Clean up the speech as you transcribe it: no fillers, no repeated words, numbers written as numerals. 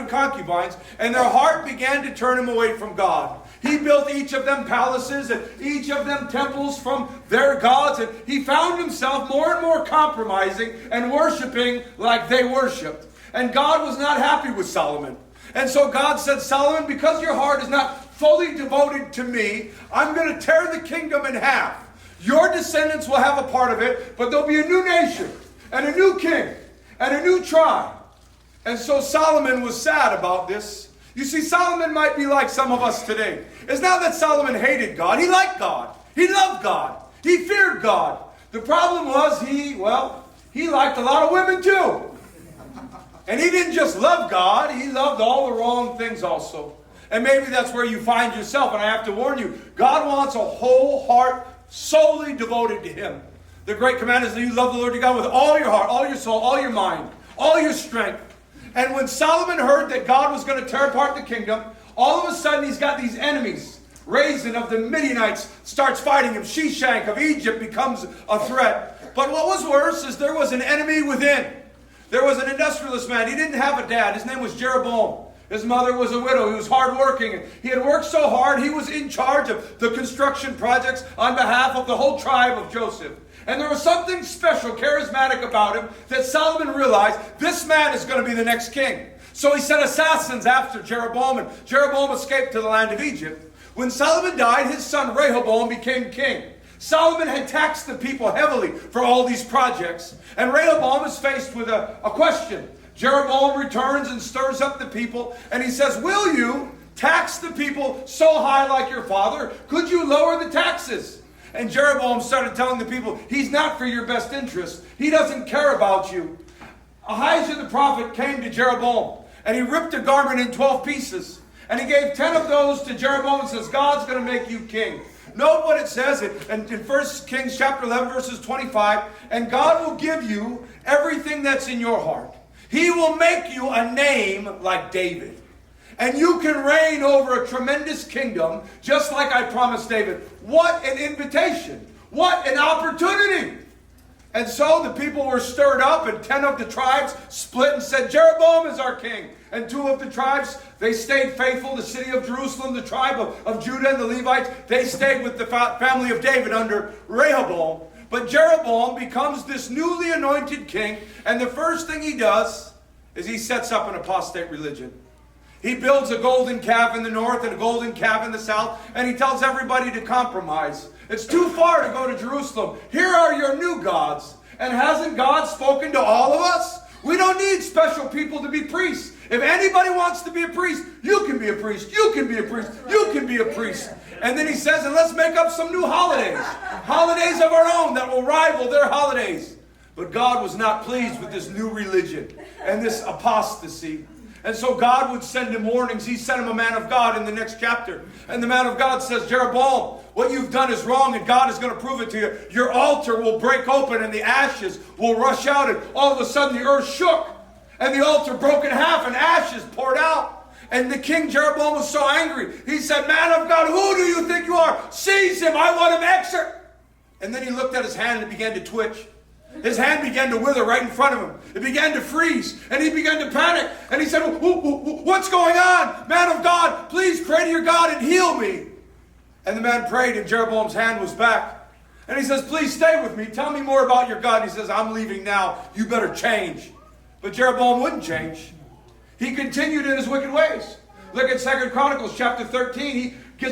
500 concubines, and their heart began to turn him away from God. He built each of them palaces and each of them temples from their gods, and he found himself more and more compromising and worshiping like they worshiped. And God was not happy with Solomon. And so God said, Solomon, because your heart is not fully devoted to me, I'm going to tear the kingdom in half. Your descendants will have a part of it, but there'll be a new nation and a new king and a new tribe. And so Solomon was sad about this. You see, Solomon might be like some of us today. It's not that Solomon hated God. He liked God. He loved God. He feared God. The problem was he liked a lot of women too. And he didn't just love God. He loved all the wrong things also. And maybe that's where you find yourself. And I have to warn you, God wants a whole heart solely devoted to him. The great command is that you love the Lord your God with all your heart, all your soul, all your mind, all your strength. And when Solomon heard that God was going to tear apart the kingdom, all of a sudden he's got these enemies. Rezin of the Midianites starts fighting him. Shishak of Egypt becomes a threat. But what was worse is there was an enemy within. There was an industrialist man. He didn't have a dad. His name was Jeroboam. His mother was a widow. He was hardworking. He had worked so hard, he was in charge of the construction projects on behalf of the whole tribe of Joseph. And there was something special, charismatic about him that Solomon realized this man is going to be the next king. So he sent assassins after Jeroboam, and Jeroboam escaped to the land of Egypt. When Solomon died, his son Rehoboam became king. Solomon had taxed the people heavily for all these projects. And Rehoboam is faced with a question. Jeroboam returns and stirs up the people, and he says, will you tax the people so high like your father? Could you lower the taxes? And Jeroboam started telling the people, he's not for your best interest. He doesn't care about you. Ahijah the prophet came to Jeroboam, and he ripped a garment in 12 pieces. And he gave 10 of those to Jeroboam and says, God's going to make you king. Note what it says in 1 Kings chapter 11, verses 25. And God will give you everything that's in your heart. He will make you a name like David. And you can reign over a tremendous kingdom, just like I promised David. What an invitation. What an opportunity. And so the people were stirred up, and 10 of the tribes split and said, Jeroboam is our king. And 2 of the tribes, they stayed faithful. The city of Jerusalem, the tribe of Judah and the Levites, they stayed with the family of David under Rehoboam. But Jeroboam becomes this newly anointed king, and the first thing he does is he sets up an apostate religion. He builds a golden calf in the north and a golden calf in the south, and he tells everybody to compromise. It's too far to go to Jerusalem. Here are your new gods. And hasn't God spoken to all of us? We don't need special people to be priests. If anybody wants to be a priest, you can be a priest. You can be a priest. You can be a priest. And then he says, and let's make up some new holidays. Holidays of our own that will rival their holidays. But God was not pleased with this new religion and this apostasy. And so God would send him warnings. He sent him a man of God in the next chapter. And the man of God says, Jeroboam, what you've done is wrong, and God is going to prove it to you. Your altar will break open and the ashes will rush out. And all of a sudden the earth shook. And the altar broke in half and ashes poured out. And the king Jeroboam was so angry. He said, man of God, who do you think you are? Seize him. I want him exiled. And then he looked at his hand and it began to twitch. His hand began to wither right in front of him. It began to freeze. And he began to panic. And he said, what's going on? Man of God, please pray to your God and heal me. And the man prayed, and Jeroboam's hand was back. And he says, please stay with me. Tell me more about your God. And he says, I'm leaving now. You better change. But Jeroboam wouldn't change. He continued in his wicked ways. Look at 2 Chronicles chapter 13. He gets